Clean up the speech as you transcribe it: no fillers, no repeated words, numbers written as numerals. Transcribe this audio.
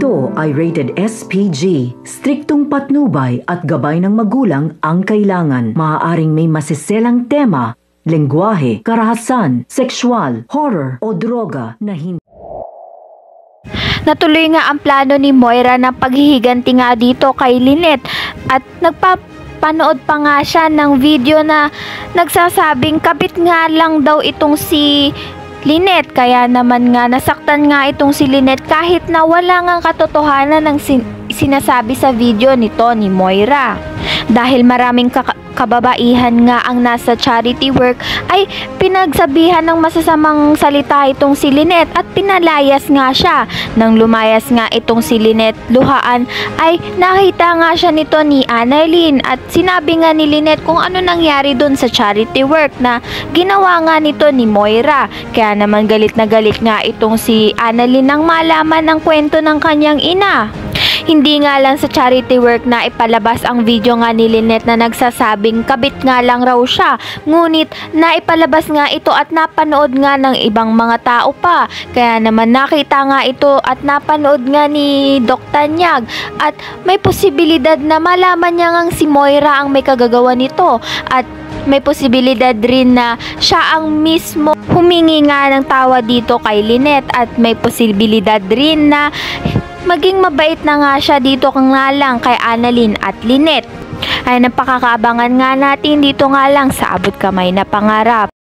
Ito ay rated SPG. Striktong patnubay at gabay ng magulang ang kailangan. Maaaring may masiselang tema, lengguwahe, karahasan, sexual, horror o droga na hindi. Natuloy nga ang plano ni Moira ng paghihiganti nga dito kay Lynette at nagpapanood pa nga siya ng video na nagsasabing kabit nga lang daw itong si Lynette, kaya naman nga nasaktan nga itong si Lynette kahit na wala nga katotohanan ng sinasabi sa video nito ni Moira. Dahil maraming kababaihan nga ang nasa charity work ay pinagsabihan ng masasamang salita itong si Lynette at pinalayas nga siya. Nang lumayas nga itong si Lynette luhaan ay nakita nga siya nito ni Annalyn at sinabi nga ni Lynette kung ano nangyari dun sa charity work na ginawa nga nito ni Moira. Kaya naman galit na galit nga itong si Annalyn nang malaman ng kwento ng kanyang ina. Hindi nga lang sa charity work na ipalabas ang video nga ni Lynette na nagsasabing kabit nga lang raw siya. Ngunit naipalabas nga ito at napanood nga ng ibang mga tao pa. Kaya naman nakita nga ito at napanood nga ni Doc Tanyag. At may posibilidad na malaman niya ngang si Moira ang may kagagawa nito. At may posibilidad rin na siya ang mismo humingi nga ng tawa dito kay Lynette. At may posibilidad rin na maging mabait na nga siya dito nga lang kay Annalyn at Lynette. Ay napakakaabangan nga natin dito nga lang sa Abot Kamay na Pangarap.